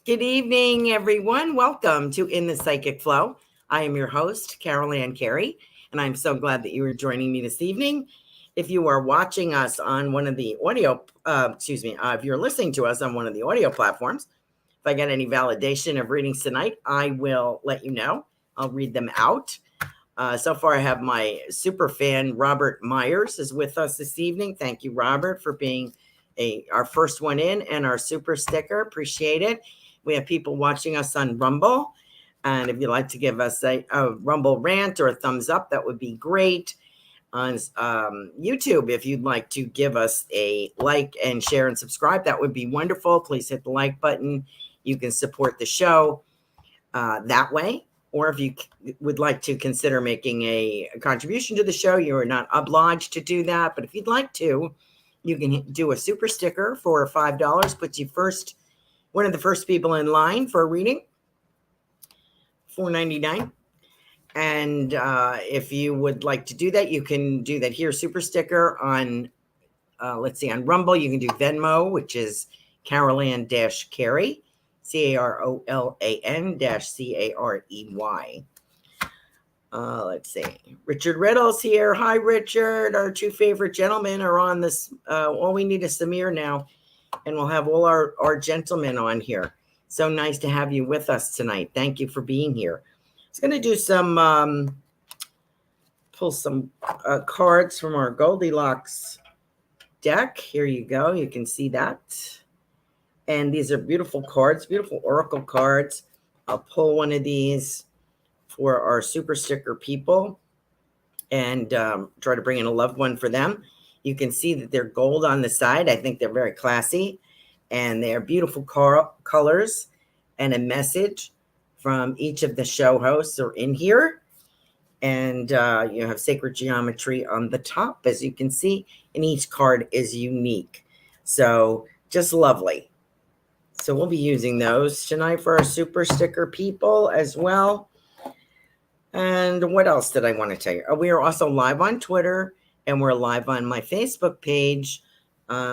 Good evening, everyone. Welcome to In the Psychic Flow. I am your host, Carolan Carey, and I'm so glad that you are joining me this evening. If you are watching us on one of the audio, if you're listening to us on one of the audio platforms, if I get any validation of readings tonight, I will let you know. I'll read them out. So far, I have my super fan, Robert Myers, is with us this evening. Thank you, Robert, for being our first one in and our super sticker. Appreciate it. We have people watching us on Rumble. And if you'd like to give us a Rumble rant or a thumbs up, that would be great. On YouTube, if you'd like to give us a like and share and subscribe, that would be wonderful. Please hit the like button. You can support the show that way. Or if you would like to consider making a contribution to the show, you are not obliged to do that. But if you'd like to, you can do a super sticker for $5. Puts you one of the first people in line for a reading, $4.99. And if you would like to do that, you can do that here. Super sticker on, on Rumble. You can do Venmo, which is Carolan-Carey, Carolan-Carey. Let's see. Richard Riddle's here. Hi, Richard. Our two favorite gentlemen are on this. All we need is Samir now, and we'll have all our gentlemen on here. So nice to have you with us tonight. Thank you for being here. I was going to do pull some cards from our Goldylocks deck. Here you go. You can see that. And these are beautiful cards, beautiful oracle cards. I'll pull one of these for our super sticker people and try to bring in a loved one for them. You can see that they're gold on the side. I think they're very classy, and they're beautiful colors, and a message from each of the show hosts are in here. And you have sacred geometry on the top, as you can see, and each card is unique. So just lovely. So we'll be using those tonight for our super sticker people as well. And what else did I want to tell you? We are also live on Twitter, and we're live on my Facebook page,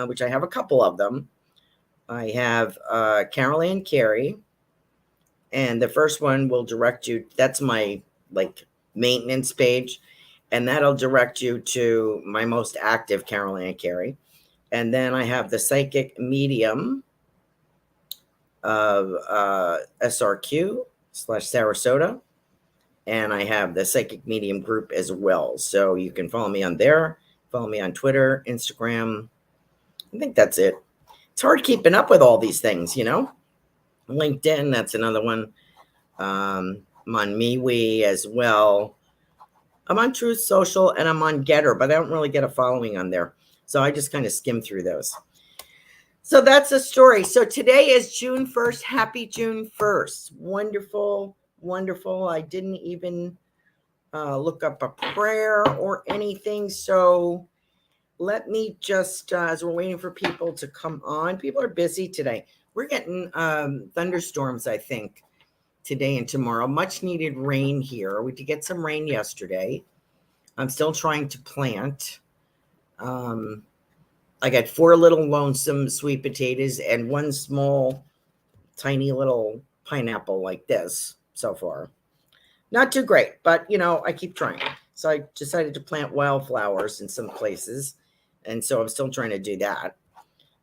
which I have a couple of them. I have Carolan Carey, and the first one will direct you. That's my maintenance page, and that'll direct you to my most active Carolan Carey. And then I have the Psychic Medium of SRQ/Sarasota. And I have the Psychic Medium group as well. So you can follow me on there, follow me on Twitter, Instagram. I think that's it. It's hard keeping up with all these things, LinkedIn, that's another one. I'm on MeWe as well. I'm on Truth Social, and I'm on Getter, but I don't really get a following on there. So I just kind of skim through those. So that's the story. So today is June 1st. Happy June 1st. Wonderful. Wonderful. I didn't even look up a prayer or anything. So let me just, as we're waiting for people to come on, people are busy today. We're getting thunderstorms, I think, today and tomorrow. Much needed rain here. We did get some rain yesterday. I'm still trying to plant. I got 4 little lonesome sweet potatoes and 1 small, tiny little pineapple like this. So far, not too great, but I keep trying. So I decided to plant wildflowers in some places, and so I'm still trying to do that.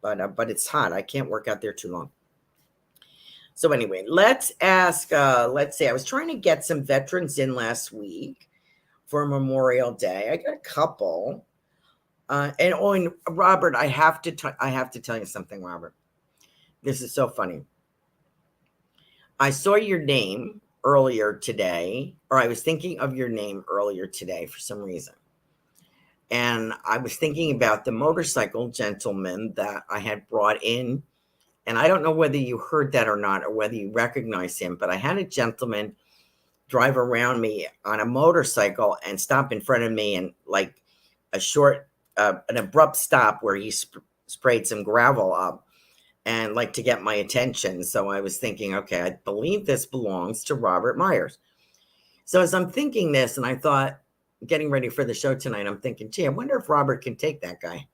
But it's hot. I can't work out there too long. So anyway, let's ask. Let's say I was trying to get some veterans in last week for Memorial Day. I got a couple, and Robert, I have to tell you something, Robert. This is so funny. I saw your name earlier today, or I was thinking of your name earlier today for some reason. And I was thinking about the motorcycle gentleman that I had brought in. And I don't know whether you heard that or not, or whether you recognize him, but I had a gentleman drive around me on a motorcycle and stop in front of me, and an abrupt stop where he sprayed some gravel up and to get my attention. So I was thinking, okay, I believe this belongs to Robert Myers. So as I'm thinking this, and I thought, getting ready for the show tonight, I'm thinking, gee, I wonder if Robert can take that guy.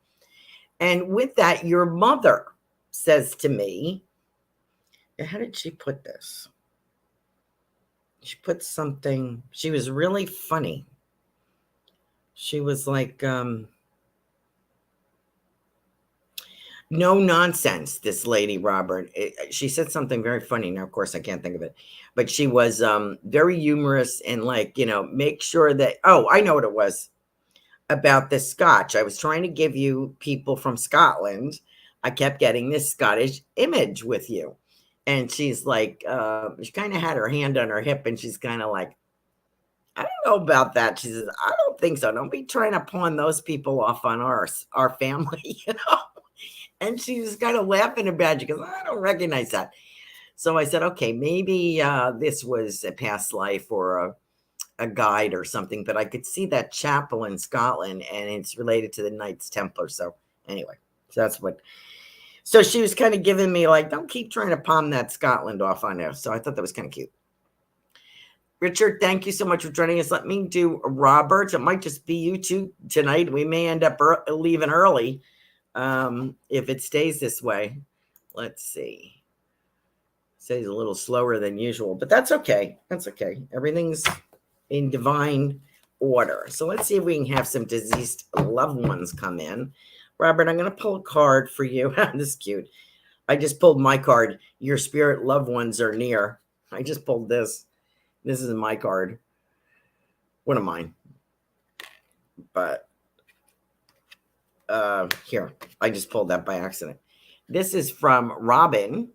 And with that, your mother says to me How did she put this? She put something, she was really funny. She was like, no nonsense, this lady, Robert. She said something very funny. Now, of course, I can't think of it. But she was very humorous and like, make sure that, oh, I know what it was about the Scotch. I was trying to give you people from Scotland. I kept getting this Scottish image with you. And she's like, she kind of had her hand on her hip and she's kind of like, I don't know about that. She says, I don't think so. Don't be trying to pawn those people off on our family, And she was kind of laughing about it. She goes, I don't recognize that. So I said, okay, maybe this was a past life or a guide or something, but I could see that chapel in Scotland and it's related to the Knights Templar. So anyway, so that's what. So she was kind of giving me like, don't keep trying to palm that Scotland off on us. So I thought that was kind of cute. Richard, thank you so much for joining us. Let me do Robert. It might just be you two tonight. We may end up leaving early if it stays this way. Let's see. Stays a little slower than usual, but that's okay. That's okay. Everything's in divine order. So let's see if we can have some deceased loved ones come in. Robert, I'm going to pull a card for you. This is cute. I just pulled my card. Your spirit loved ones are near. I just pulled this. This is my card. One of mine. But here, I just pulled that by accident. This is from Robin.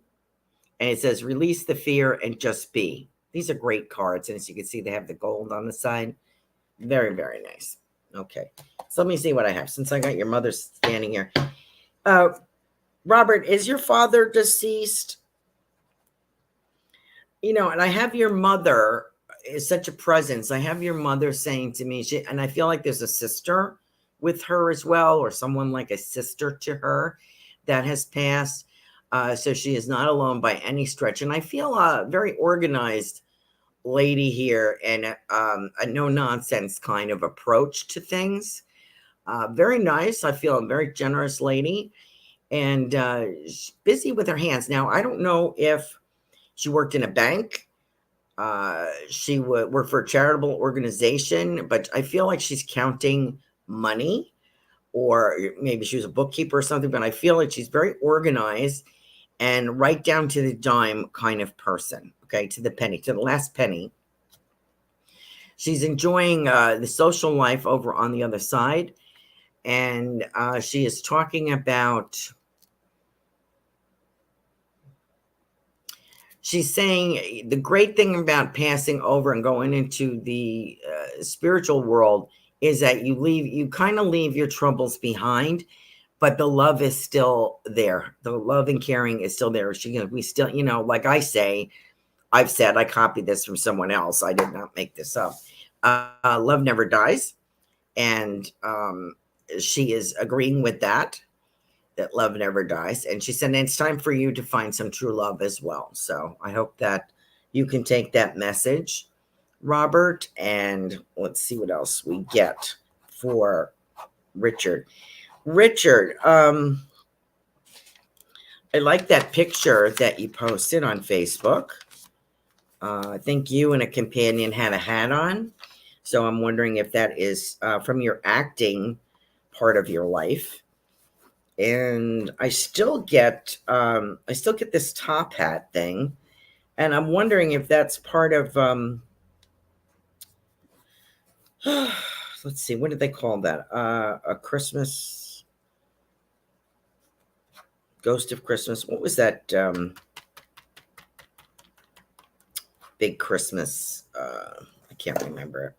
And it says, release the fear and just be. These are great cards. And as you can see, they have the gold on the side. Very, very nice. Okay. So let me see what I have. Since I got your mother standing here. Robert, is your father deceased? And I have your mother is such a presence. I have your mother saying to me, and I feel like there's a sister with her as well, or someone like a sister to her that has passed. So she is not alone by any stretch. And I feel a very organized lady here and a no-nonsense kind of approach to things. Very nice. I feel a very generous lady and she's busy with her hands. Now, I don't know if she worked in a bank. She would work for a charitable organization, but I feel like she's counting money, or maybe she was a bookkeeper or something, but I feel like she's very organized and right down to the dime kind of person, okay, to the penny, to the last penny. She's enjoying the social life over on the other side, and she is talking about, she's saying the great thing about passing over and going into the spiritual world is that you kind of leave your troubles behind, but the love is still there. The love and caring is still there. We still, like I say, I've said, I copied this from someone else. I did not make this up. Love never dies. And she is agreeing with that love never dies. And she said, it's time for you to find some true love as well. So I hope that you can take that message, Robert. And let's see what else we get for Richard. Richard, I like that picture that you posted on Facebook. I think you and a companion had a hat on. So I'm wondering if that is from your acting part of your life. And I still get this top hat thing. And I'm wondering if that's part of, let's see, what did they call that? A Christmas... Ghost of Christmas. What was that big Christmas? I can't remember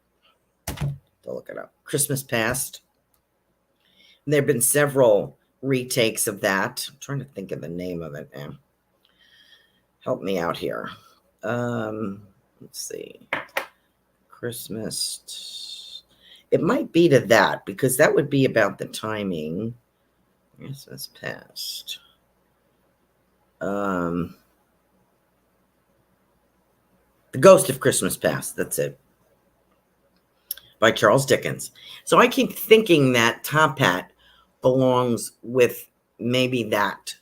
it. I'll look it up. Christmas Past. There have been several retakes of that. I'm trying to think of the name of it now. Help me out here. Let's see. Christmas. It might be to that because that would be about the timing. Christmas Past. The Ghost of Christmas Past. That's it. By Charles Dickens. So I keep thinking that top hat belongs with maybe that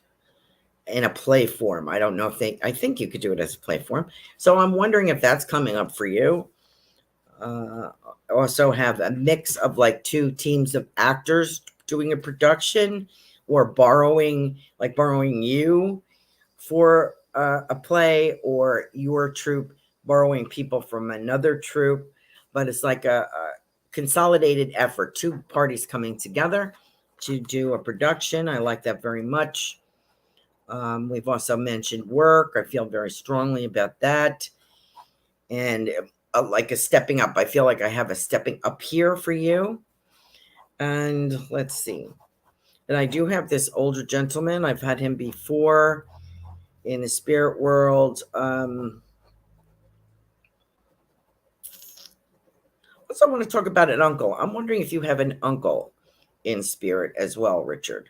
in a play form. I don't know if I think you could do it as a play form. So I'm wondering if that's coming up for you. Also have a mix of like two teams of actors doing a production, or borrowing you for a play, or your troupe borrowing people from another troupe. But it's like a consolidated effort, two parties coming together to do a production. I like that very much. We've also mentioned work. I feel very strongly about that. And like a stepping up. I feel like I have a stepping up here for you. And let's see. And I do have this older gentleman. I've had him before in the spirit world. Also, I want to talk about an uncle. I'm wondering if you have an uncle in spirit as well, Richard.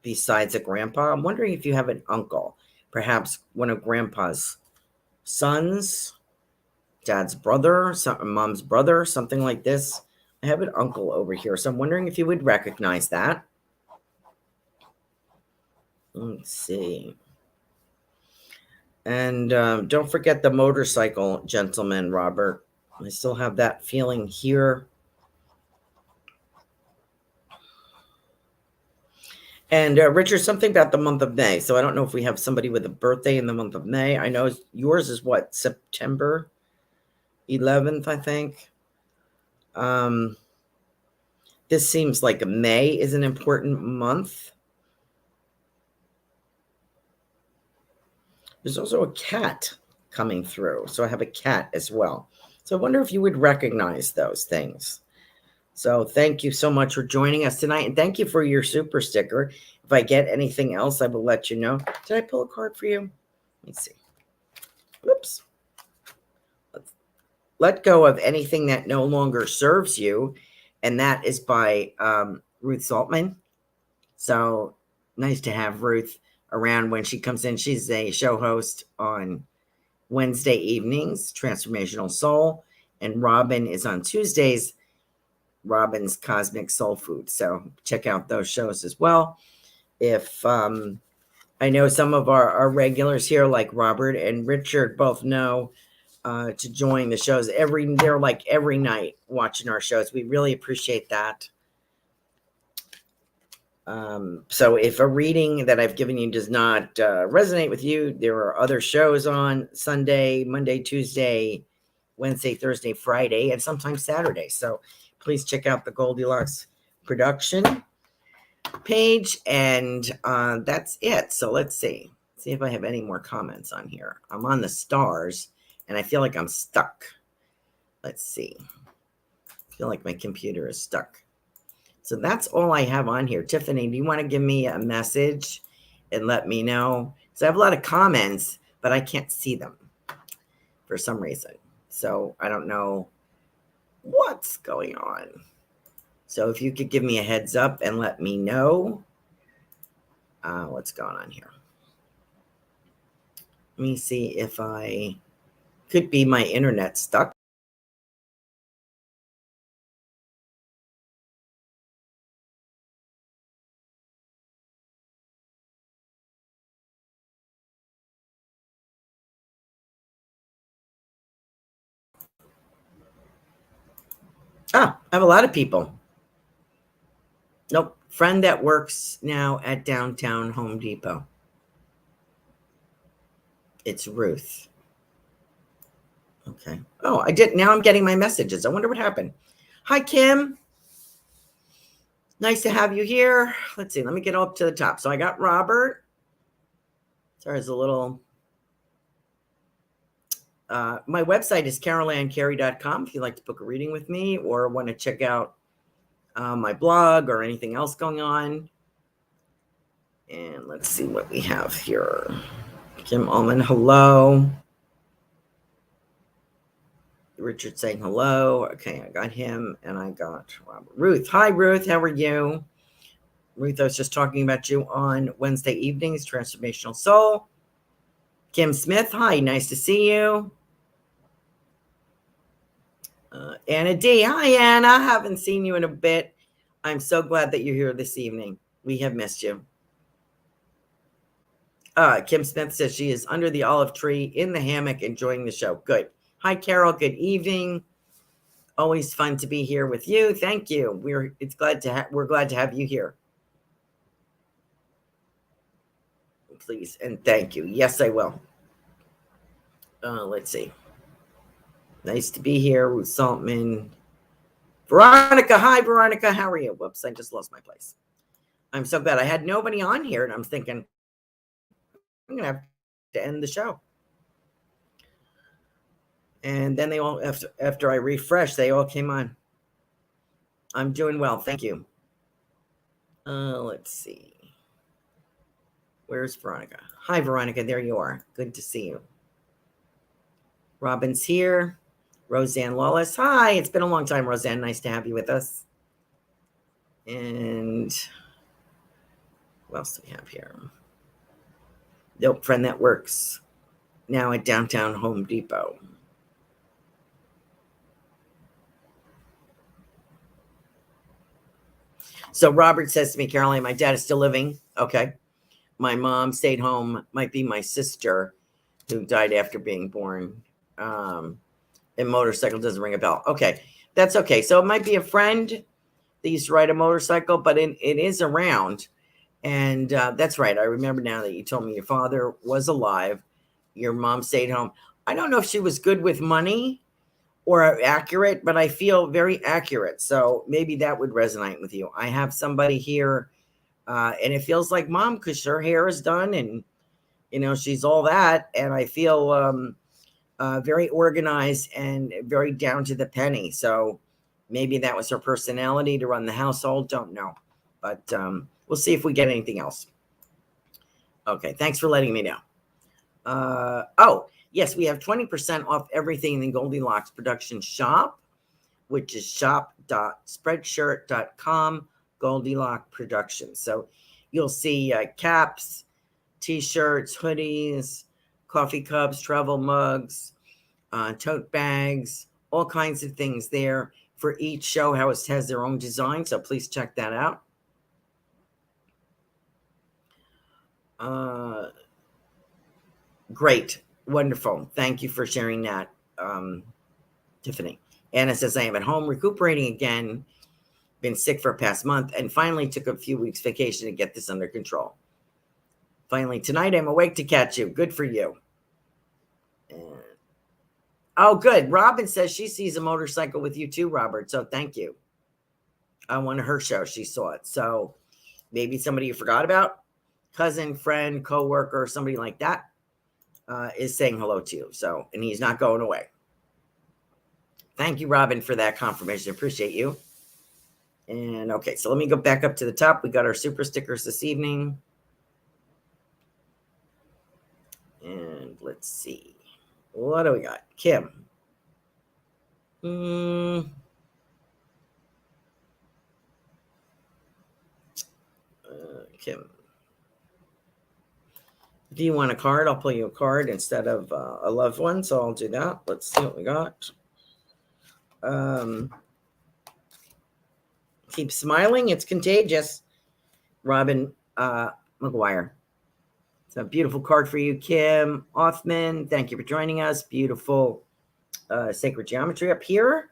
Besides a grandpa, I'm wondering if you have an uncle, perhaps one of grandpa's sons, dad's brother, mom's brother, something like this. I have an uncle over here, so I'm wondering if you would recognize that. Let's see. And don't forget the motorcycle gentleman, Robert. I still have that feeling here. And Richard, something about the month of May. So I don't know if we have somebody with a birthday in the month of May. I know yours is what, September 11th, I think. This seems like May is an important month. There's also a cat coming through. So I have a cat as well. So I wonder if you would recognize those things. So thank you so much for joining us tonight. And thank you for your super sticker. If I get anything else, I will let you know. Did I pull a card for you? Let me see. Whoops. Let's let go of anything that no longer serves you. And that is by Ruth Saltman. So nice to have Ruth around when she comes in. She's a show host on Wednesday evenings, Transformational Soul. And Robin is on Tuesdays, Robin's Cosmic Soul Food. So check out those shows as well. If I know some of our regulars here, like Robert and Richard, both know to join the shows. They're like every night watching our shows. We really appreciate that. So if a reading that I've given you does not resonate with you, there are other shows on Sunday, Monday, Tuesday, Wednesday, Thursday, Friday, and sometimes Saturday. So please check out the Goldylocks production page. And that's it. So let's see if I have any more comments on here. I'm on the stars and I feel like I'm stuck. Let's see. I feel like my computer is stuck. So that's all I have on here. Tiffany, do you want to give me a message and let me know? So I have a lot of comments, but I can't see them for some reason. So I don't know what's going on. So if you could give me a heads up and let me know what's going on here. Let me see if I could be my internet stuck. I have a lot of people. Nope. Friend that works now at downtown Home Depot. It's Ruth. Okay. Oh, I did. Now I'm getting my messages. I wonder what happened. Hi, Kim. Nice to have you here. Let's see. Let me get up to the top. So I got Robert. Sorry, it's a little. My website is carolancarey.com if you'd like to book a reading with me or want to check out my blog or anything else going on. And let's see what we have here. Kim Ullman, hello. Richard saying hello. Okay, I got him and I got Robert. Ruth. Hi, Ruth. How are you? Ruth, I was just talking about you on Wednesday evenings, Transformational Soul. Kim Smith. Hi, nice to see you. Anna D. Hi, Anna. I haven't seen you in a bit. I'm so glad that you're here this evening. We have missed you. Kim Smith says she is under the olive tree in the hammock enjoying the show. Good. Hi, Carol. Good evening. Always fun to be here with you. Thank you. We're glad to have you here. Please and thank you. Yes, I will. Let's see. Nice to be here. Ruth Saltman. Veronica. Hi, Veronica. How are you? Whoops, I just lost my place. I'm so glad I had nobody on here, and I'm thinking I'm gonna have to end the show. And then they all, after I refreshed, they all came on. I'm doing well, thank you. Let's see. Where's Veronica? Hi, Veronica. There you are. Good to see you. Robin's here. Roseanne Lawless. Hi. It's been a long time, Roseanne. Nice to have you with us. And what else do we have here? Nope, friend that works now at downtown Home Depot. So Robert says to me, Caroline, my dad is still living. Okay. My mom stayed home. Might be my sister who died after being born. And motorcycle doesn't ring a bell. Okay. That's okay. So it might be a friend that used to ride a motorcycle, but it is around. And that's right. I remember now that you told me your father was alive. Your mom stayed home. I don't know if she was good with money or accurate, but I feel very accurate. So maybe that would resonate with you. I have somebody here, and it feels like mom because her hair is done and, she's all that. And I feel very organized and very down to the penny. So maybe that was her personality to run the household. Don't know. But we'll see if we get anything else. Okay. Thanks for letting me know. Oh, yes, we have 20% off everything in the Goldylocks Productions shop, which is shop.spreadshirt.com, Goldylocks Productions. So you'll see caps, t-shirts, hoodies, coffee cups, travel mugs, tote bags, all kinds of things there. For each show house has their own design, so please check that out. Great. Wonderful. Thank you for sharing that, Tiffany. Anna says, I am at home recuperating again. Been sick for a past month and finally took a few weeks vacation to get this under control. Finally, tonight I'm awake to catch you. Good for you. Oh, good. Robin says she sees a motorcycle with you too, Robert. So thank you. On one of her shows, she saw it. So maybe somebody you forgot about, cousin, friend, coworker, somebody like that. Is saying hello to you. So, and he's not going away. Thank you, Robin, for that confirmation. Appreciate you. And okay, so let me go back up to the top. We got our super stickers this evening. And let's see. What do we got? Kim. Kim. Do you want a card? I'll pull you a card instead of a loved one. So I'll do that. Let's see what we got. Keep smiling. It's contagious. Robin McGuire. It's a beautiful card for you, Kim Othman. Thank you for joining us. Beautiful sacred geometry up here.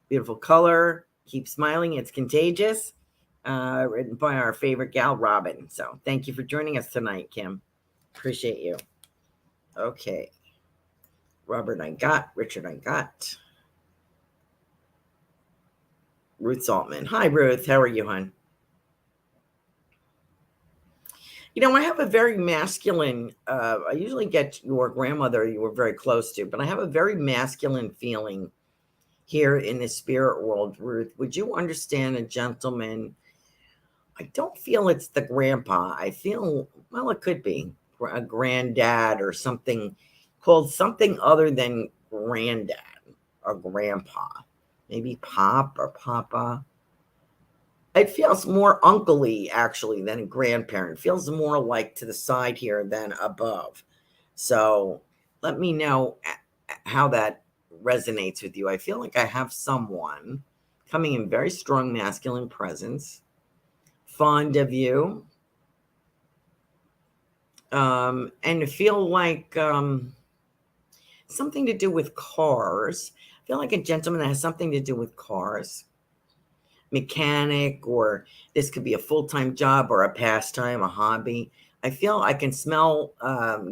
Beautiful color. Keep smiling. It's contagious. Written by our favorite gal, Robin. So thank you for joining us tonight, Kim. Appreciate you. Okay. Robert, I got. Richard, I got. Ruth Saltman. Hi, Ruth. How are you, hon? I have a very masculine, I usually get your grandmother you were very close to, but I have a very masculine feeling here in the spirit world, Ruth. Would you understand a gentleman? I don't feel it's the grandpa. I feel, well, it could be a granddad or something called something other than granddad or grandpa. Maybe pop or papa. It feels more uncle-y, actually, than a grandparent. It feels more like to the side here than above. So let me know how that resonates with you. I feel like I have someone coming in very strong masculine presence, fond of you, and feel like something to do with cars. I feel like a gentleman that has something to do with cars, mechanic, or this could be a full-time job or a pastime, a hobby. I feel I can smell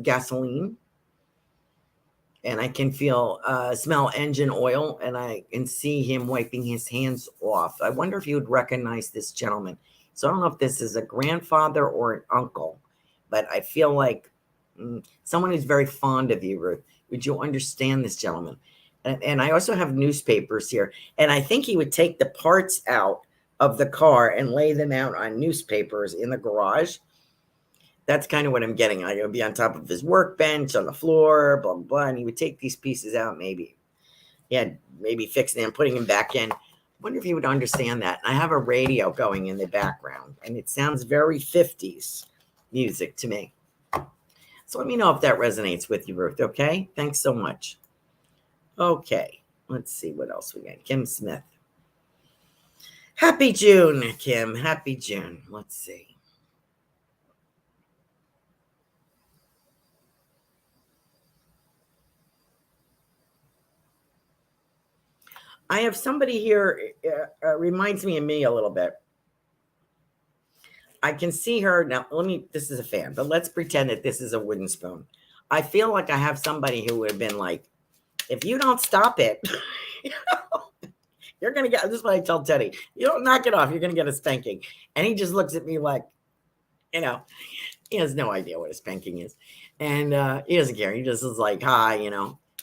gasoline, and I can smell engine oil, and I can see him wiping his hands off. I wonder if you would recognize this gentleman. So I don't know if this is a grandfather or an uncle, but I feel like someone who's very fond of you, Ruth. Would you understand this gentleman? And I also have newspapers here, and I think he would take the parts out of the car and lay them out on newspapers in the garage. That's kind of what I'm getting. I would be on top of his workbench on the floor, blah, blah, blah. And he would take these pieces out, maybe. Yeah, maybe fixing them, putting them back in. I wonder if he would understand that. I have a radio going in the background, and it sounds very 50s music to me. So let me know if that resonates with you, Ruth, okay? Thanks so much. Okay, let's see what else we got. Kim Smith. Happy June, Kim. Happy June. Let's see. I have somebody here, reminds me of me a little bit. I can see her now. This is a fan, but let's pretend that this is a wooden spoon. I feel like I have somebody who would have been like, if you don't stop it, you're going to get, this is what I tell Teddy, you don't knock it off, you're going to get a spanking. And he just looks at me like, he has no idea what a spanking is. And he doesn't care. He just is like, hi,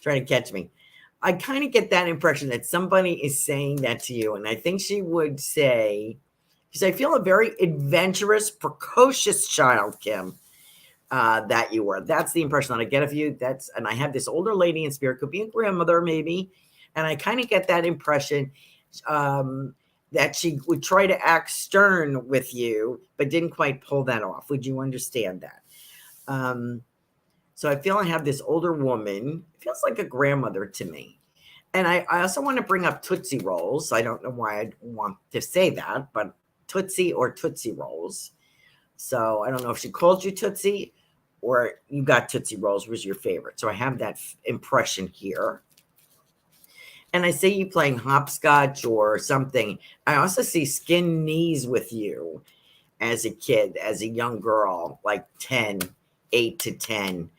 trying to catch me. I kind of get that impression that somebody is saying that to you. And I think she would say, because I feel a very adventurous, precocious child, Kim, that you were. That's the impression that I get of you. And I have this older lady in spirit, could be a grandmother maybe. And I kind of get that impression that she would try to act stern with you, but didn't quite pull that off. Would you understand that? So I feel I have this older woman. It feels like a grandmother to me. And I also want to bring up Tootsie Rolls. I don't know why I'd want to say that, but Tootsie or Tootsie Rolls. So I don't know if she called you Tootsie or you got Tootsie Rolls was your favorite. So I have that impression here. And I see you playing hopscotch or something. I also see skin knees with you as a kid, as a young girl, like 8 to 10.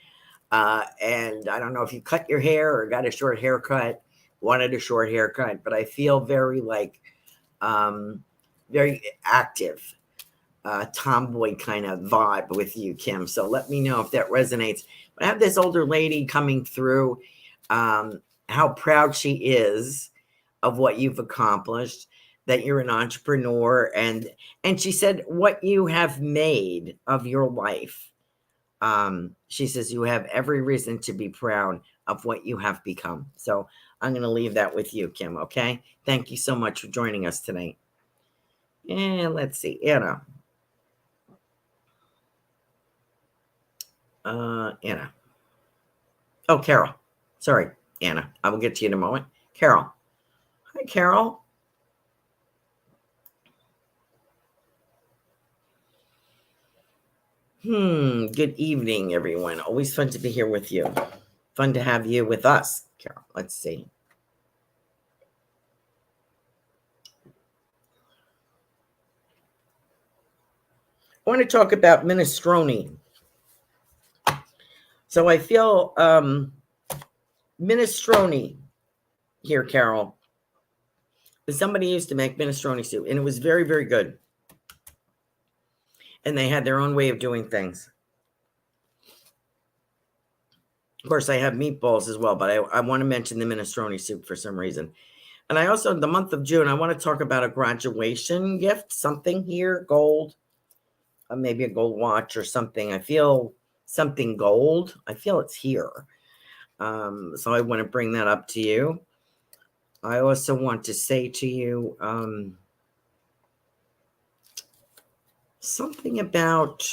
And I don't know if you cut your hair or got a short haircut, wanted a short haircut, but I feel very very active, tomboy kind of vibe with you, Kim. So let me know if that resonates. But I have this older lady coming through, how proud she is of what you've accomplished, that you're an entrepreneur. And she said what you have made of your life. She says you have every reason to be proud of what you have become. So I'm going to leave that with you, Kim. Okay. Thank you so much for joining us tonight. And let's see, Anna. Anna. Oh, Carol. Sorry, Anna. I will get to you in a moment. Carol. Hi, Carol. Good evening, everyone. Always fun to be here with you. Fun to have you with us, Carol. Let's see. I want to talk about minestrone. So I feel minestrone here, Carol. Somebody used to make minestrone soup, and it was very, very good. And they had their own way of doing things. Of course, I have meatballs as well, but I want to mention the minestrone soup for some reason. And I also, the month of June, I want to talk about a graduation gift, something here, gold, maybe a gold watch or something. I feel something gold. I feel it's here. So I want to bring that up to you. I also want to say to you something about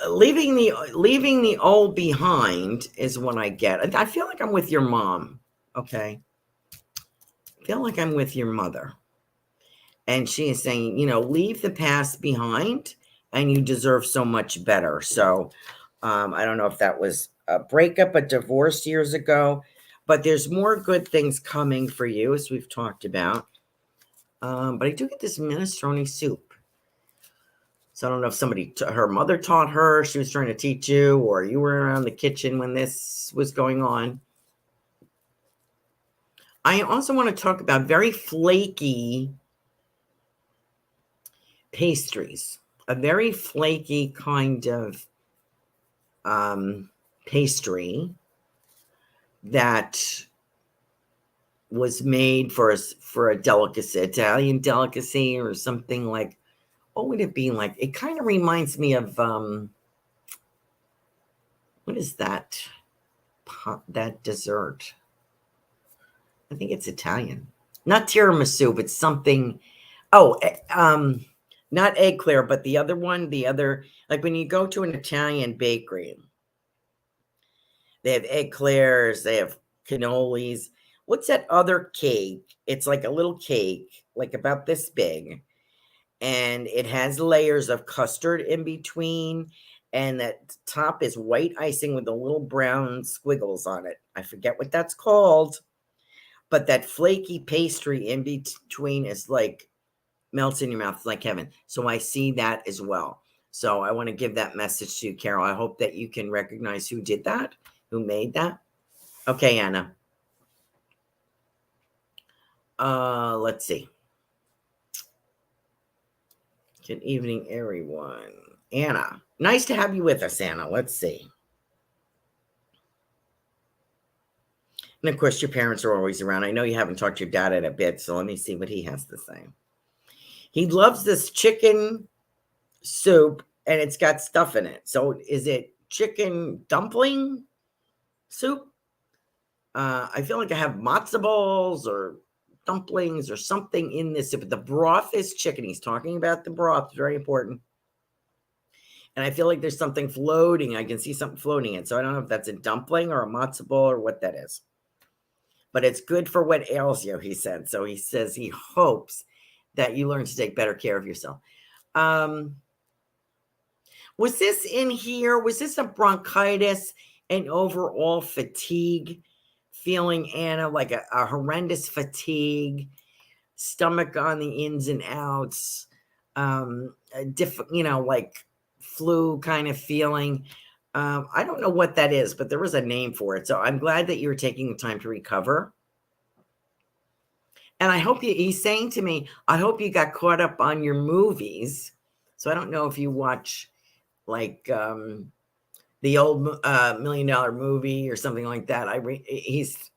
leaving the old behind is what I get. I feel like I'm with your mom. Okay. I feel like I'm with your mother. And she is saying, you know, leave the past behind and you deserve so much better. So I don't know if that was a breakup, a divorce years ago, but there's more good things coming for you, as we've talked about. But I do get this minestrone soup. So I don't know if somebody, her mother taught her, she was trying to teach you, or you were around the kitchen when this was going on. I also want to talk about very flaky pastries, a very flaky kind of pastry that was made for a delicacy, Italian delicacy, or something like. What would it be like? It kind of reminds me of what is that? That dessert? I think it's Italian. Not tiramisu, but something. Oh, not eclair, but the other one. The other, like when you go to an Italian bakery, they have eclairs, they have cannolis. What's that other cake? It's like a little cake, like about this big, and it has layers of custard in between, and that top is white icing with the little brown squiggles on it. I forget what that's called, but that flaky pastry in between is like melts in your mouth like heaven. So I see that as well. So I want to give that message to you, Carol. I hope that you can recognize who did that, who made that. Okay, Anna. Let's see. Good evening, everyone. Anna. Nice to have you with us, Anna. Let's see. And of course, your parents are always around. I know you haven't talked to your dad in a bit, so let me see what he has to say. He loves this chicken soup, and it's got stuff in it. So is it chicken dumpling soup? I feel like I have matzo balls or dumplings or something in this soup. But the broth is chicken. He's talking about the broth. It's very important. And I feel like there's something floating. I can see something floating in. So I don't know if that's a dumpling or a matzo ball or what that is. But it's good for what ails you, he said. So he says he hopes that you learn to take better care of yourself. Was this in here? Was this a bronchitis and overall fatigue feeling, Anna, like a horrendous fatigue, stomach on the ins and outs, like flu kind of feeling? I don't know what that is, but there was a name for it. So I'm glad that you're taking the time to recover. And I hope he's saying to me, I hope you got caught up on your movies. So I don't know if you watch like the old $1 Million Movie or something like that.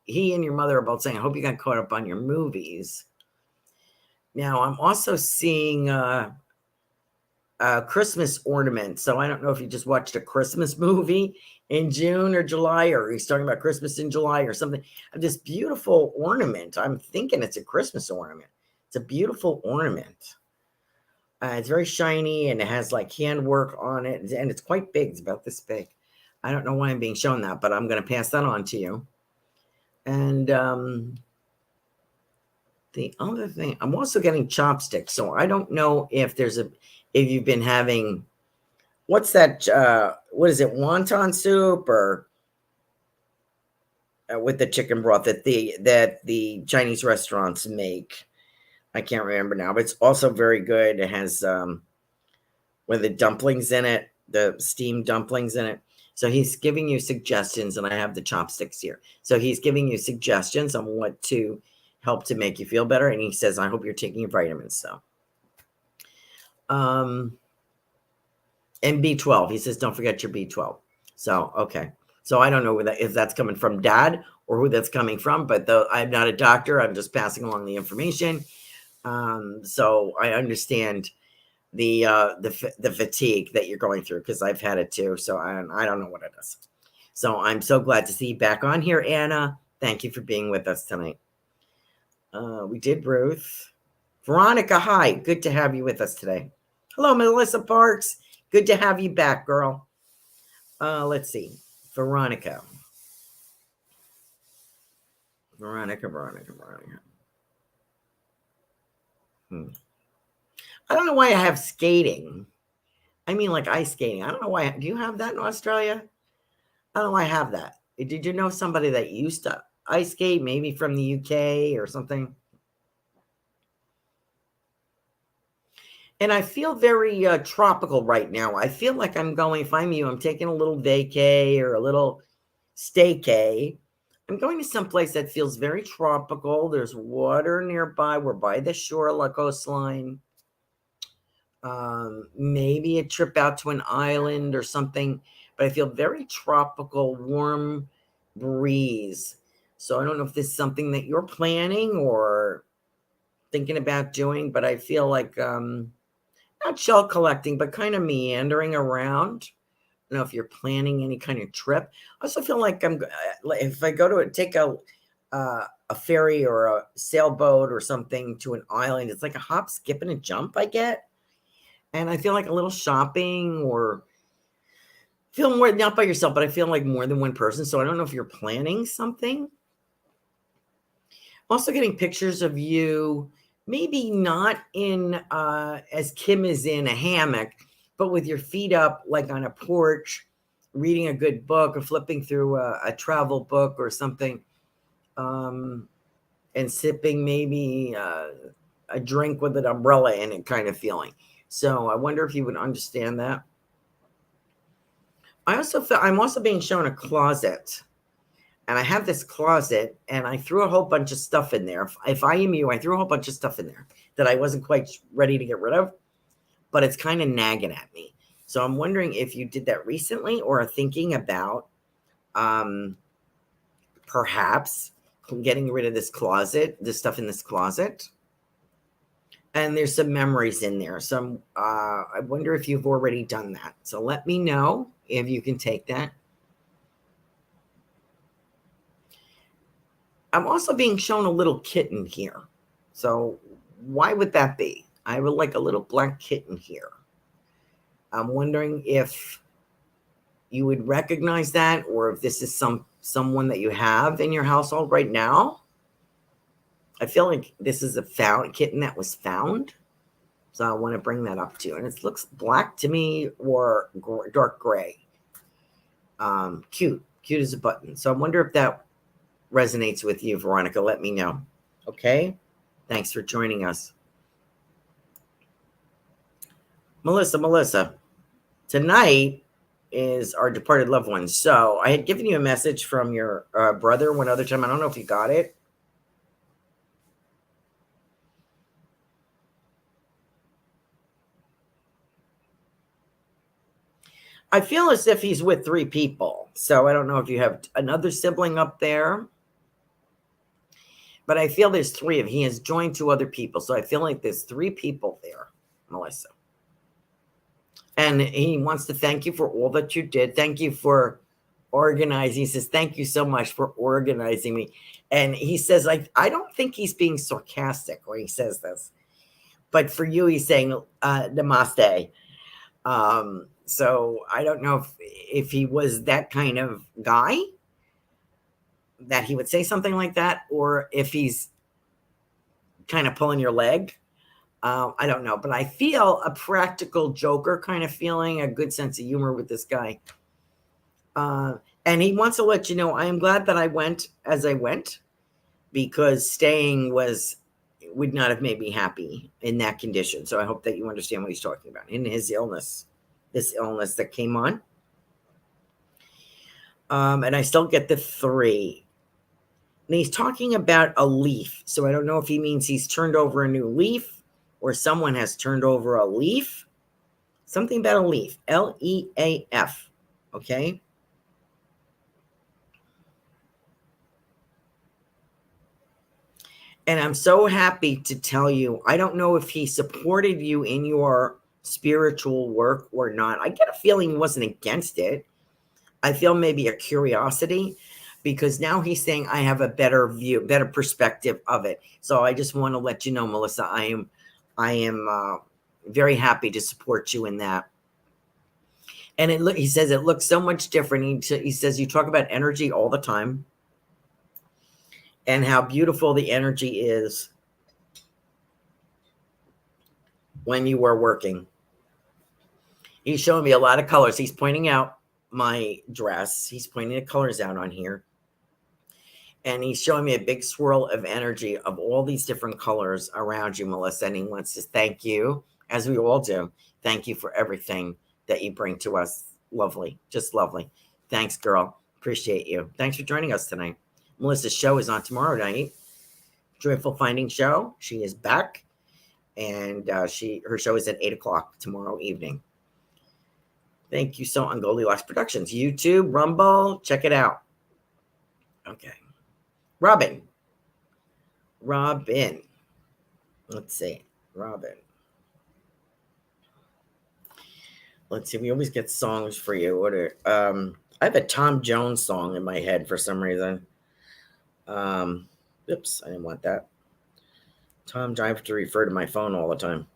He and your mother are both saying, I hope you got caught up on your movies. Now I'm also seeing Christmas ornament. So I don't know if you just watched a Christmas movie in June or July, or he's talking about Christmas in July or something. This beautiful ornament. I'm thinking it's a Christmas ornament. It's a beautiful ornament. It's very shiny and it has like handwork on it, and it's quite big. It's about this big. I don't know why I'm being shown that, but I'm going to pass that on to you. And the other thing, I'm also getting chopsticks. So I don't know if you've been having, what's that? What is it? Wonton soup or with the chicken broth that the Chinese restaurants make. I can't remember now, but it's also very good. It has with the dumplings in it, the steamed dumplings in it. So he's giving you suggestions, and I have the chopsticks here. So he's giving you suggestions on what to help to make you feel better. And he says, I hope you're taking your vitamins. So, and B12, he says, don't forget your B12. So, okay. So I don't know if that's coming from dad or who that's coming from, but I'm not a doctor. I'm just passing along the information. So I understand the fatigue that you're going through, because I've had it too. So I don't know what it is. So I'm so glad to see you back on here, Anna. Thank you for being with us tonight. We did Ruth. Veronica, hi. Good to have you with us today. Hello, Melissa Parks. Good to have you back, girl. Let's see. Veronica. Veronica. I don't know why I have skating. I mean, like ice skating. I don't know why. Do you have that in Australia? I don't know why I have that. Did you know somebody that used to ice skate, maybe from the UK or something? And I feel very tropical right now. I feel like I'm going, if I'm you, I'm taking a little vacay or a little staycay. I'm going to someplace that feels very tropical. There's water nearby. We're by the shore, la coastline. Maybe a trip out to an island or something. But I feel very tropical, warm breeze. So I don't know if this is something that you're planning or thinking about doing, but I feel like not shell collecting, but kind of meandering around. I don't know if you're planning any kind of trip. I also feel like if I go to take a ferry or a sailboat or something to an island, it's like a hop, skip, and a jump I get. And I feel like a little shopping or feel more, not by yourself, but I feel like more than one person. So I don't know if you're planning something. Also getting pictures of you, maybe not in, as Kim is in a hammock, but with your feet up, like on a porch, reading a good book or flipping through a travel book or something, and sipping maybe a drink with an umbrella in it kind of feeling. So I wonder if you would understand that. I'm also being shown a closet, and I have this closet, and I threw a whole bunch of stuff in there. If I am you, I threw a whole bunch of stuff in there that I wasn't quite ready to get rid of, but it's kind of nagging at me. So I'm wondering if you did that recently or are thinking about perhaps getting rid of this closet, this stuff in this closet. And there's some memories in there. So I wonder if you've already done that. So let me know if you can take that. I'm also being shown a little kitten here. So why would that be? I would like a little black kitten here. I'm wondering if you would recognize that, or if this is someone that you have in your household right now. I feel like this is a kitten that was found. So I want to bring that up to you. And it looks black to me or dark gray. Cute as a button. So I wonder if that resonates with you, Veronica. Let me know. Okay. Thanks for joining us. Melissa. Tonight is our departed loved ones. So I had given you a message from your brother one other time. I don't know if you got it. I feel as if he's with 3 people. So I don't know if you have another sibling up there. But I feel there's 3 of him. He has joined 2 other people. So I feel like there's 3 people there, Melissa. And he wants to thank you for all that you did. Thank you for organizing. He says, thank you so much for organizing me. And he says, like, I don't think he's being sarcastic when he says this. But for you, he's saying, namaste. So I don't know if he was that kind of guy that he would say something like that, or if he's kind of pulling your leg. I don't know, but I feel a practical joker kind of feeling, a good sense of humor with this guy. And he wants to let you know, I am glad that I went as I went, because staying would not have made me happy in that condition. So I hope that you understand what he's talking about in his illness, this illness that came on. And I still get the 3. And he's talking about a leaf. So I don't know if he means he's turned over a new leaf, or someone has turned over a leaf. Something about a leaf. L-E-A-F. Okay? And I'm so happy to tell you, I don't know if he supported you in your spiritual work or not. I get a feeling he wasn't against it. I feel maybe a curiosity, because now he's saying I have a better view, better perspective of it. So I just want to let you know, Melissa, I am very happy to support you in that. And he says it looks so much different. He says you talk about energy all the time and how beautiful the energy is. when you were working. He's showing me a lot of colors. He's pointing out my dress. He's pointing the colors out on here. And he's showing me a big swirl of energy of all these different colors around you, Melissa. And he wants to thank you, as we all do. Thank you for everything that you bring to us. Lovely. Just lovely. Thanks, girl. Appreciate you. Thanks for joining us tonight. Melissa's show is on tomorrow night. Joyful Finding Show. She is back. And her show is at 8 o'clock tomorrow evening. Thank you so much on Goldylocks Productions. YouTube, Rumble, check it out. Okay. Robin. Let's see. Robin. Let's see. We always get songs for you. I have a Tom Jones song in my head for some reason. Oops, I didn't want that. I have to refer to my phone all the time.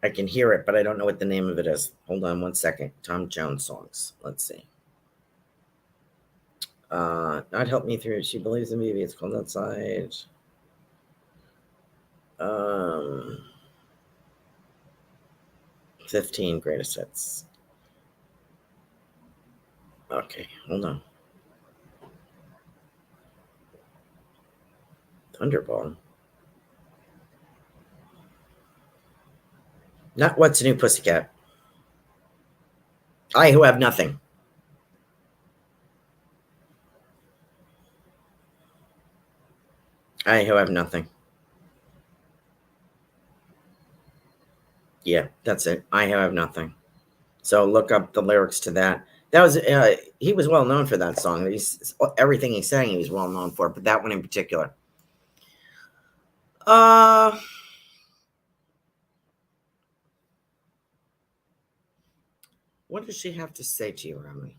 I can hear it, but I don't know what the name of it is. Hold on 1 second. Tom Jones songs. Let's see. Not help me through. She believes in me. It's cold outside. 15 greatest hits. Okay, hold on. Thunderball. Not What's New, Pussycat. I Who Have Nothing. I Who Have Nothing. Yeah, that's it. I Who Have Nothing. So look up the lyrics to that. That was he was well known for that song. Everything he sang, he was well known for, but that one in particular. What does she have to say to you, Remy?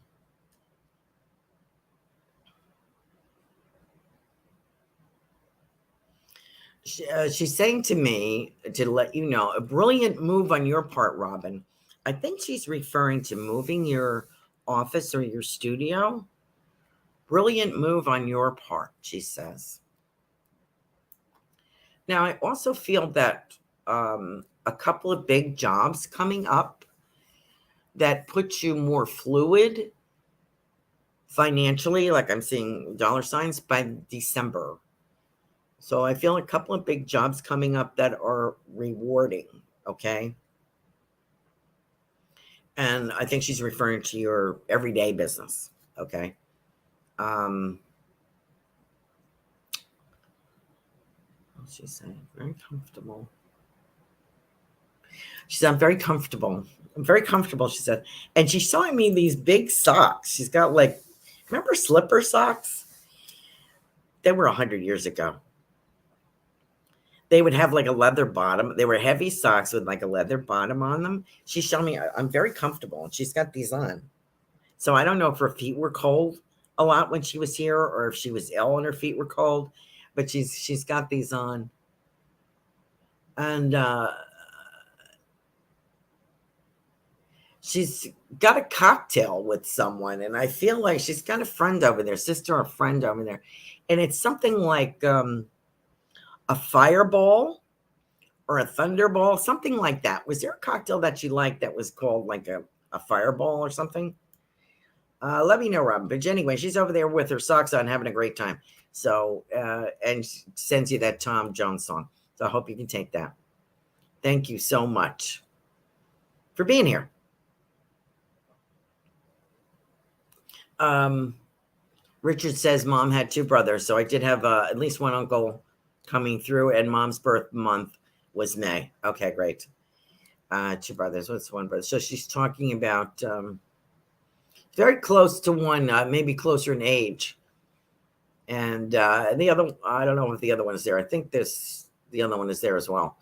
She's saying to me to let you know, a brilliant move on your part, Robin. I think she's referring to moving your office or your studio. Brilliant move on your part, she says. Now, I also feel that a couple of big jobs coming up that puts you more fluid financially, like I'm seeing dollar signs by December. So I feel a couple of big jobs coming up that are rewarding, okay? And I think she's referring to your everyday business, okay? What's she saying? Very comfortable. She said, I'm very comfortable. I'm very comfortable, she said. And she's showing me these big socks. She's got like, remember slipper socks? They were 100 years ago. They would have like a leather bottom. They were heavy socks with like a leather bottom on them. She's showing me I'm very comfortable, and she's got these on. So I don't know if her feet were cold a lot when she was here, or if she was ill and her feet were cold, but she's got these on. And she's got a cocktail with someone, and I feel like she's got a friend over there, sister or friend over there. And it's something like a fireball or a thunderball, something like that. Was there a cocktail that you liked that was called like a fireball or something? Let me know, Robin. But anyway, she's over there with her socks on, having a great time. So, and she sends you that Tom Jones song. So I hope you can take that. Thank you so much for being here. Richard says mom had two brothers. So I did have at least one uncle coming through, and mom's birth month was May. Okay, great. Two brothers. What's one brother? So she's talking about very close to one, maybe closer in age. And the other, I don't know if the other one is there. I think the other one is there as well.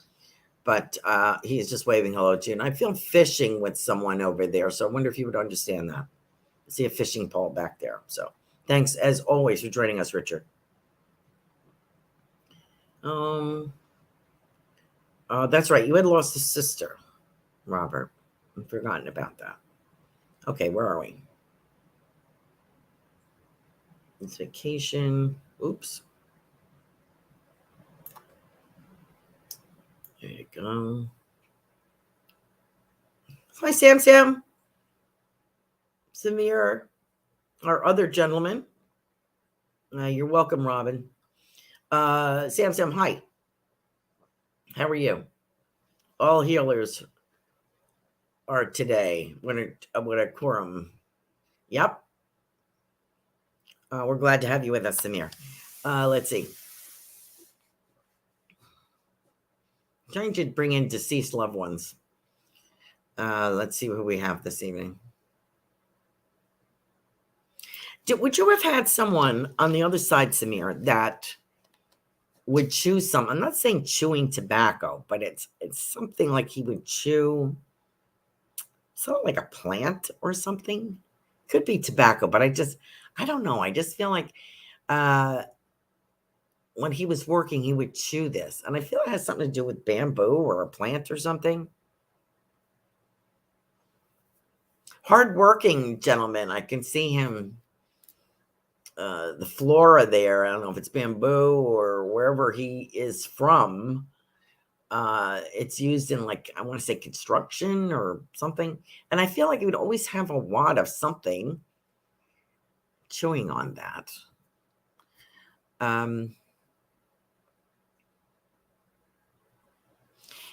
But he is just waving hello to you. And I feel fishing with someone over there. So I wonder if you would understand that. I see a fishing pole back there. So thanks, as always, for joining us, Richard. That's right. You had lost a sister, Robert. I've forgotten about that. Okay, where are we? It's vacation. Oops. There you go. Hi, Sam. Samir, our other gentleman. You're welcome, Robin. Sam, hi. How are you? All healers are today. What a quorum. Yep. We're glad to have you with us, Samir. Let's see. Trying to bring in deceased loved ones. Let's see who we have this evening. Would you have had someone on the other side, Samir, that would chew some? I'm not saying chewing tobacco, but it's something like he would chew, sort of like a plant or something. Could be tobacco, but I don't know. I just feel like when he was working, he would chew this, and I feel it has something to do with bamboo or a plant or something. Hardworking gentleman. I can see him. The flora there, I don't know if it's bamboo or wherever he is from. It's used in, like, I want to say construction or something. And I feel like he would always have a wad of something chewing on that.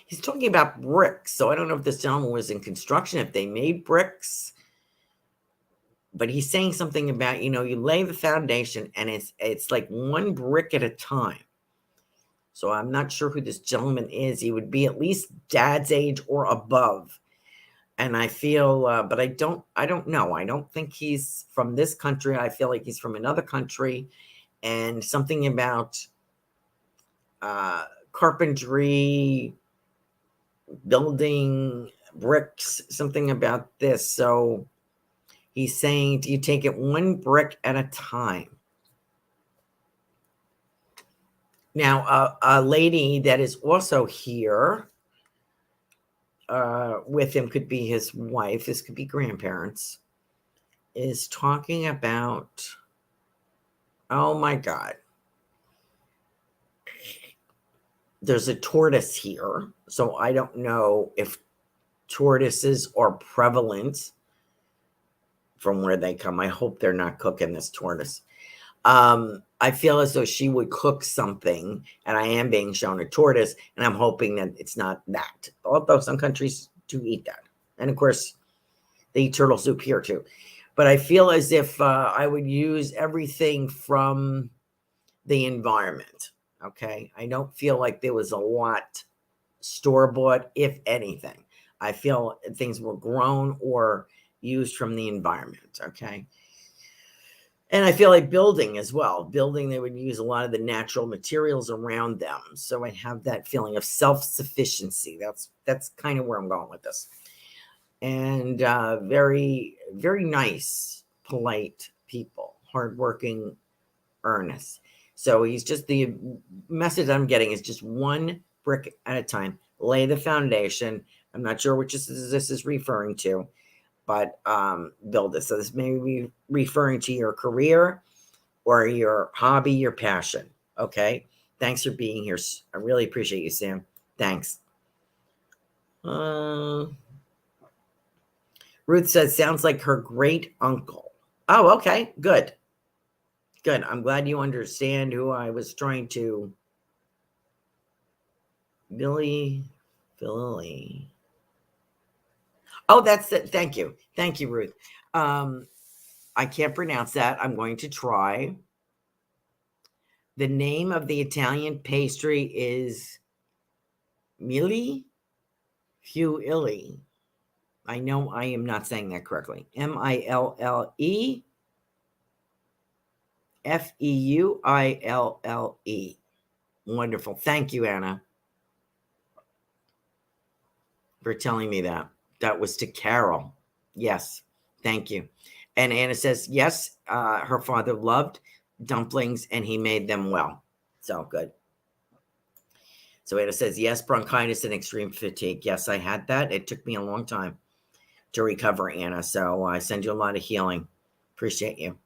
He's talking about bricks. So I don't know if this gentleman was in construction, if they made bricks. But he's saying something about, you lay the foundation and it's like one brick at a time. So I'm not sure who this gentleman is. He would be at least dad's age or above. And I feel, but I don't know. I don't think he's from this country. I feel like he's from another country. And something about carpentry, building bricks, something about this. So he's saying, do you take it one brick at a time? Now, a lady that is also here with him, could be his wife, this could be grandparents, is talking about, oh my God, there's a tortoise here. So I don't know if tortoises are prevalent from where they come. I hope they're not cooking this tortoise. I feel as though she would cook something, and I am being shown a tortoise, and I'm hoping that it's not that. Although some countries do eat that. And of course, they eat turtle soup here too. But I feel as if I would use everything from the environment. Okay. I don't feel like there was a lot store-bought, if anything. I feel things were grown or used from the environment. Okay. And I feel like building as well. Building, they would use a lot of the natural materials around them. So I have that feeling of self-sufficiency. That's kind of where I'm going with this. And very, very nice, polite people, hardworking, earnest. So he's just, the message I'm getting is just one brick at a time. Lay the foundation. I'm not sure which this is referring to, but build it. So this may be referring to your career or your hobby, your passion. Okay. Thanks for being here. I really appreciate you, Sam. Thanks. Ruth says, sounds like her great uncle. Oh, okay. Good. Good. I'm glad you understand who I was trying to. Billy. Oh, that's it. Thank you. Thank you, Ruth. I can't pronounce that. I'm going to try. The name of the Italian pastry is Mili Fuili. I know I am not saying that correctly. Mille Feuille. Wonderful. Thank you, Anna, for telling me that. That was to Carol. Yes. Thank you. And Anna says, yes, her father loved dumplings and he made them well. So good. So Anna says, yes, bronchitis and extreme fatigue. Yes, I had that. It took me a long time to recover, Anna. So I send you a lot of healing. Appreciate you.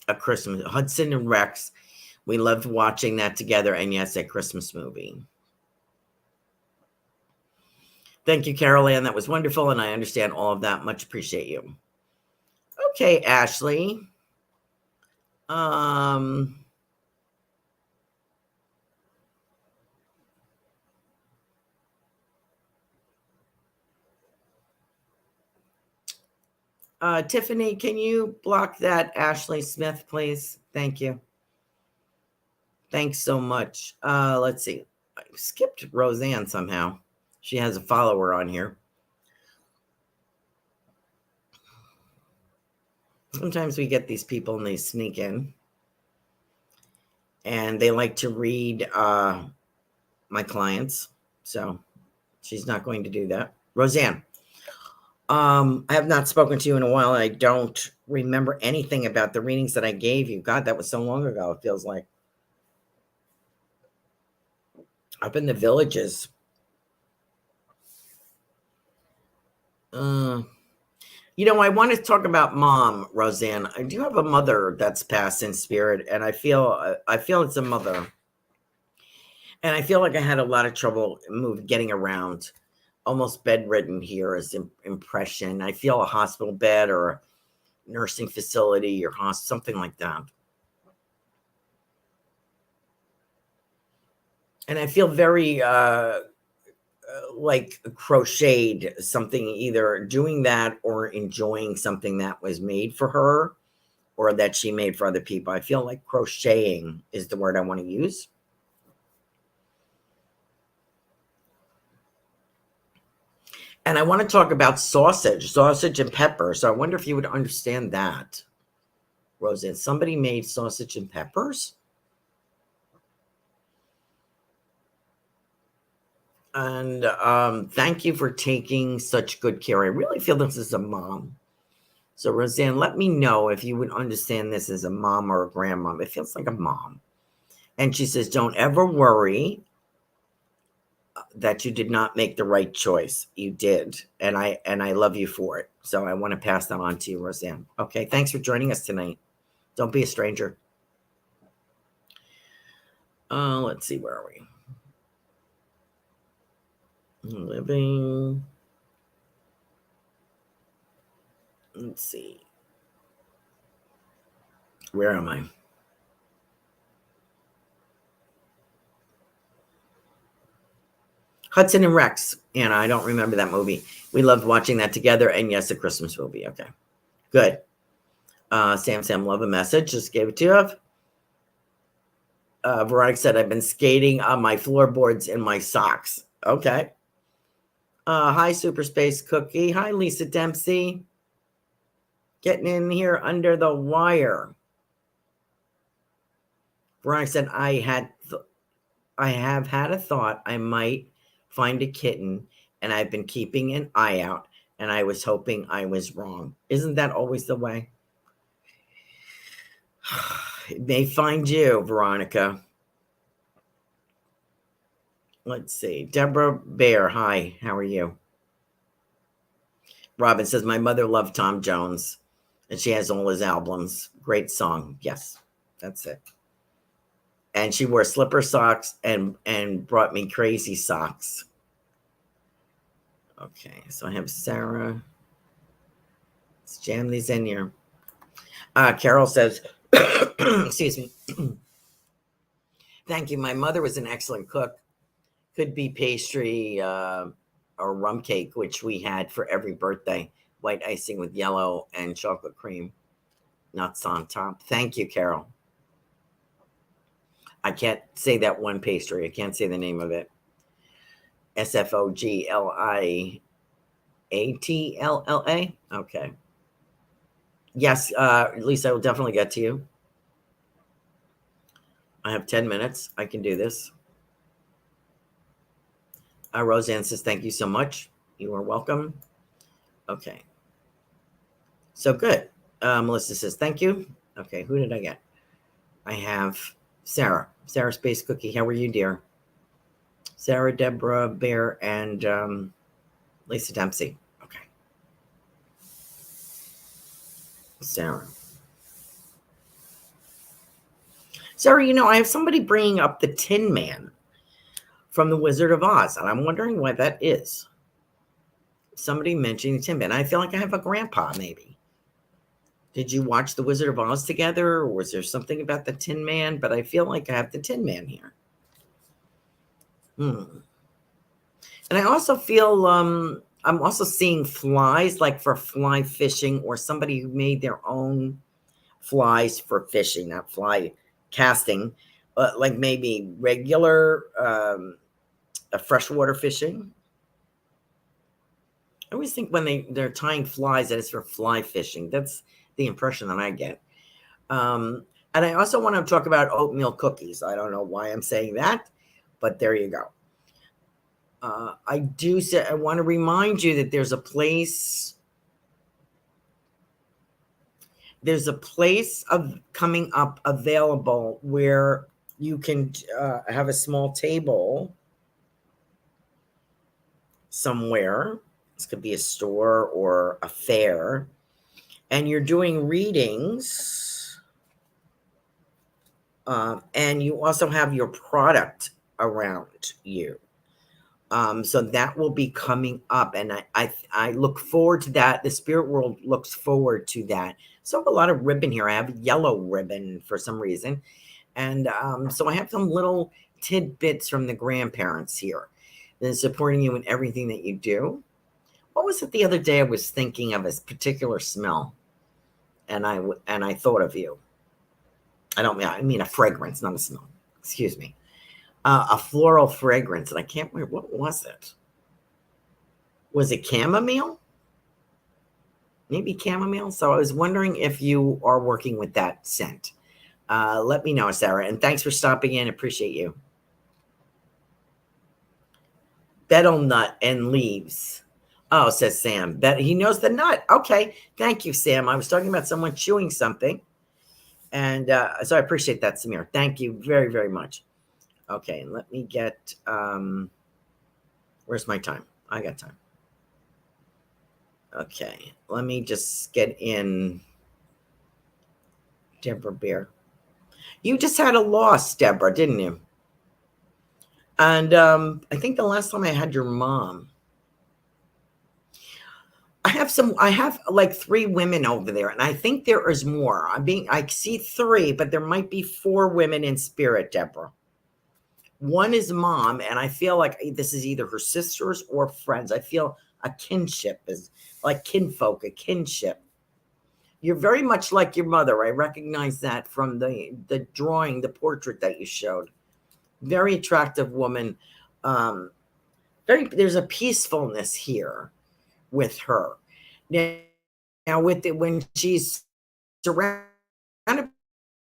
A Christmas, Hudson and Rex. We loved watching that together. And yes, a Christmas movie. Thank you, Carolan. That was wonderful. And I understand all of that. Much appreciate you. Okay, Ashley. Tiffany, can you block that Ashley Smith, please? Thank you. Thanks so much. Let's see. I skipped Roseanne somehow. She has a follower on here. Sometimes we get these people and they sneak in. And they like to read my clients. So she's not going to do that. Roseanne, I have not spoken to you in a while. I don't remember anything about the readings that I gave you. God, that was so long ago, it feels like. Up in the villages. I want to talk about mom, Roseanne. I do have a mother that's passed in spirit, and I feel it's a mother. And I feel like I had a lot of trouble getting around. Almost bedridden here is impression. I feel a hospital bed or a nursing facility or something like that. And I feel very like crocheted something, either doing that or enjoying something that was made for her or that she made for other people. I feel like crocheting is the word I want to use. And I want to talk about sausage and pepper. So I wonder if you would understand that, Roseanne. Somebody made sausage and peppers. And thank you for taking such good care. I really feel this is a mom. So Roseanne, let me know if you would understand this as a mom or a grandmom. It feels like a mom. And she says, don't ever worry that you did not make the right choice. You did. And I love you for it. So I want to pass that on to you, Roseanne. Okay. Thanks for joining us tonight. Don't be a stranger. Let's see. Where are we? Living. Let's see. Where am I? Hudson and Rex. And I don't remember that movie. We loved watching that together. And yes, a Christmas movie. Okay. Good. Sam, love a message. Just gave it to you. Veronica said, I've been skating on my floorboards in my socks. Okay. Hi, Super Space Cookie. Hi, Lisa Dempsey. Getting in here under the wire. Veronica said, I have had a thought I might find a kitten, and I've been keeping an eye out, and I was hoping I was wrong. Isn't that always the way? It may find you, Veronica. Let's see. Deborah Bear, hi. How are you? Robin says, my mother loved Tom Jones, and she has all his albums. Great song. Yes, that's it. And she wore slipper socks and brought me crazy socks. Okay, so I have Sarah. Let's jam these in here. Carol says, excuse me. Thank you. My mother was an excellent cook. Could be pastry or rum cake, which we had for every birthday. White icing with yellow and chocolate cream. Nuts on top. Thank you, Carol. I can't say that one pastry. I can't say the name of it. SFOGLIATLLA. Okay. Yes, Lisa, I will definitely get to you. I have 10 minutes. I can do this. Roseanne says, thank you so much. You are welcome. Okay. So good. Melissa says, thank you. Okay, who did I get? I have Sarah. Sarah Space Cookie. How are you, dear? Sarah, Deborah, Bear, and Lisa Dempsey. Okay. Sarah. Sarah, I have somebody bringing up the Tin Man from The Wizard of Oz, and I'm wondering why that is. Somebody mentioning Tin Man. I feel like I have a grandpa, maybe. Did you watch The Wizard of Oz together, or was there something about the Tin Man? But I feel like I have the Tin Man here. And I also feel I'm also seeing flies, like for fly fishing, or somebody who made their own flies for fishing, not fly casting, but like maybe regular freshwater fishing. I always think when they're tying flies that it's for fly fishing. That's the impression that I get. And I also want to talk about oatmeal cookies. I don't know why I'm saying that, but there you go. I want to remind you that there's a place of coming up available where you can have a small table somewhere. This could be a store or a fair, and you're doing readings, and you also have your product around you. So that will be coming up, and I look forward to that. The spirit world looks forward to that. So I have a lot of ribbon here. I have yellow ribbon for some reason, and so I have some little tidbits from the grandparents here. They're supporting you in everything that you do. What was it the other day? I was thinking of a particular smell, and I thought of you. I mean a fragrance, not a smell. Excuse me. A floral fragrance, and I can't remember, what was it? Was it chamomile? Maybe chamomile. So I was wondering if you are working with that scent. Let me know, Sarah, and thanks for stopping in. Appreciate you. Betel nut and leaves. Oh, says Sam. He knows the nut. Okay, thank you, Sam. I was talking about someone chewing something, and so I appreciate that, Samir. Thank you very, very much. Okay, let me get, where's my time? I got time. Okay, let me just get in Deborah Bear. You just had a loss, Deborah, didn't you? And I think the last time I had your mom. I have like 3 women over there, and I think there is more. I see 3, but there might be 4 women in spirit, Deborah. One is mom, and I feel like this is either her sisters or friends. I feel a kinship, is like kinfolk, a kinship. You're very much like your mother. I recognize that from the drawing, the portrait that you showed. Very attractive woman. There's a peacefulness here with her. Now when she's surrounded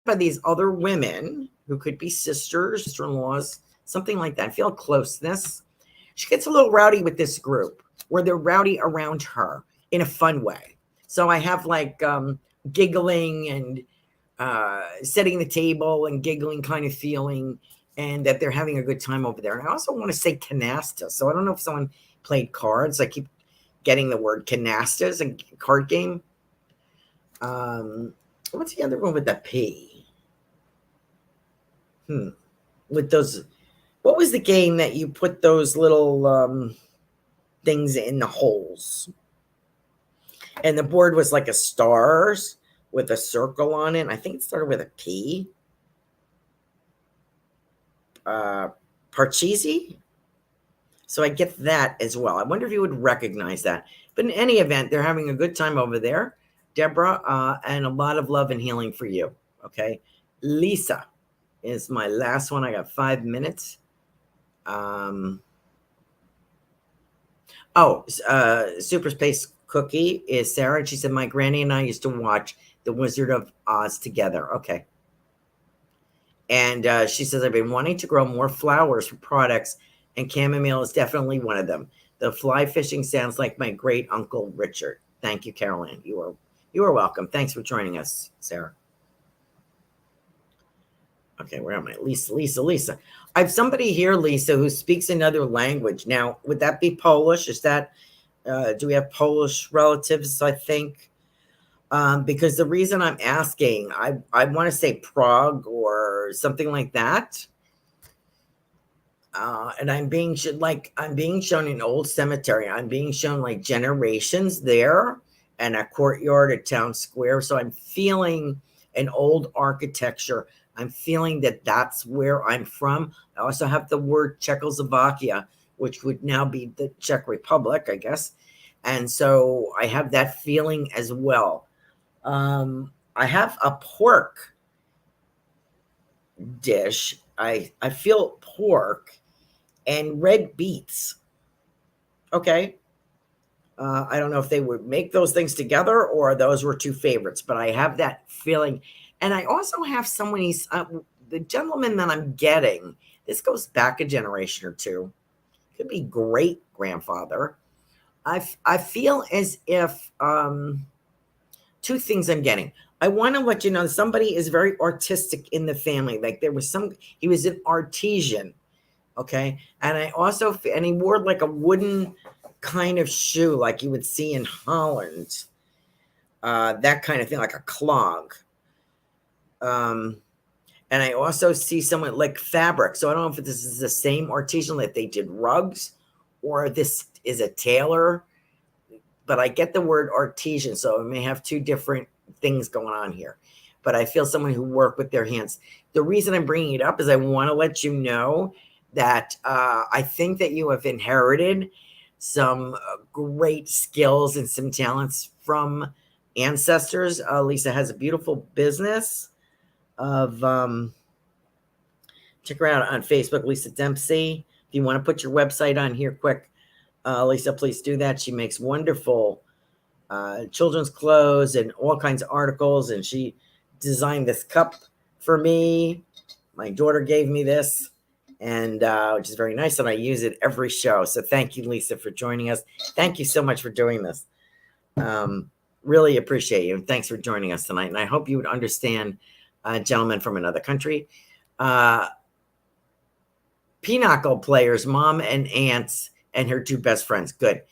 by these other women who could be sisters, sister-in-laws, something like that, I feel closeness. She gets a little rowdy with this group, where they're rowdy around her in a fun way. So I have like giggling and setting the table and giggling kind of feeling, and that they're having a good time over there. And I also want to say canasta. So I don't know if someone played cards. I keep getting the word canasta as a card game. What's the other one with the P? With those, what was the game that you put those little things in the holes? And the board was like a stars with a circle on it. I think it started with a P. Parcheesi? So I get that as well. I wonder if you would recognize that. But in any event, they're having a good time over there, Deborah, and a lot of love and healing for you. Okay. Lisa is my last one. I got 5 minutes. Super Space Cookie is Sarah. She said, my granny and I used to watch The Wizard of Oz together. Okay. And she says, I've been wanting to grow more flowers for products, and chamomile is definitely one of them. The fly fishing sounds like my great uncle Richard. Thank you, Carolan. You are welcome. Thanks for joining us, Sarah. Okay, where am I? Lisa. I have somebody here, Lisa, who speaks another language. Now, would that be Polish? Is that, do we have Polish relatives, I think? Because the reason I'm asking, I want to say Prague or something like that. And I'm being shown an old cemetery. I'm being shown like generations there and a courtyard, a town square. So I'm feeling an old architecture. I'm feeling that that's where I'm from. I also have the word Czechoslovakia, which would now be the Czech Republic, I guess. And so I have that feeling as well. I have a pork dish. I feel pork and red beets. Okay. I don't know if they would make those things together or those were two favorites, but I have that feeling. And I also have someone, the gentleman that I'm getting, this goes back a generation or two, could be great grandfather. I feel as if, two things I'm getting. I want to let you know somebody is very artistic in the family. Like he was an artisan. Okay. And and he wore like a wooden kind of shoe, like you would see in Holland, that kind of thing, like a clog. And I also see someone like fabric. So I don't know if this is the same artisan that they did rugs or this is a tailor, but I get the word artisan. So it may have two different things going on here, but I feel someone who worked with their hands. The reason I'm bringing it up is I want to let you know that I think that you have inherited some great skills and some talents from ancestors. Lisa has a beautiful business of, check her out on Facebook, Lisa Dempsey. If you want to put your website on here quick, Lisa, please do that. She makes wonderful children's clothes and all kinds of articles. And she designed this cup for me. My daughter gave me this, and which is very nice. And I use it every show. So thank you, Lisa, for joining us. Thank you so much for doing this. Really appreciate you. And thanks for joining us tonight. And I hope you would understand a gentleman from another country. Pinochle players, mom and aunts, and her two best friends. Good.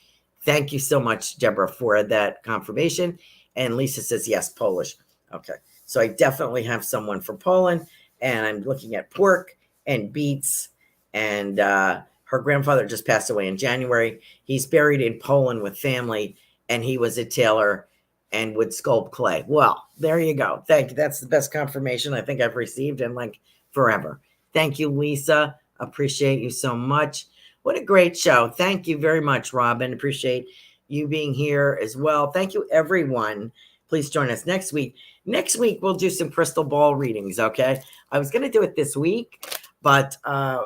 Thank you so much, Deborah, for that confirmation. And Lisa says, yes, Polish. Okay. So I definitely have someone from Poland, and I'm looking at pork and beets. And her grandfather just passed away in January. He's buried in Poland with family, and he was a tailor and would sculpt clay. Well, there you go. Thank you. That's the best confirmation I think I've received in like forever. Thank you, Lisa. Appreciate you so much. What a great show. Thank you very much, Robin. Appreciate you being here as well. Thank you, everyone. Please join us next week. Next week, we'll do some crystal ball readings, okay? I was going to do it this week, but I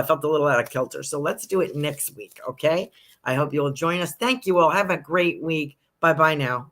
felt a little out of kilter. So let's do it next week, okay? I hope you'll join us. Thank you all. Have a great week. Bye-bye now.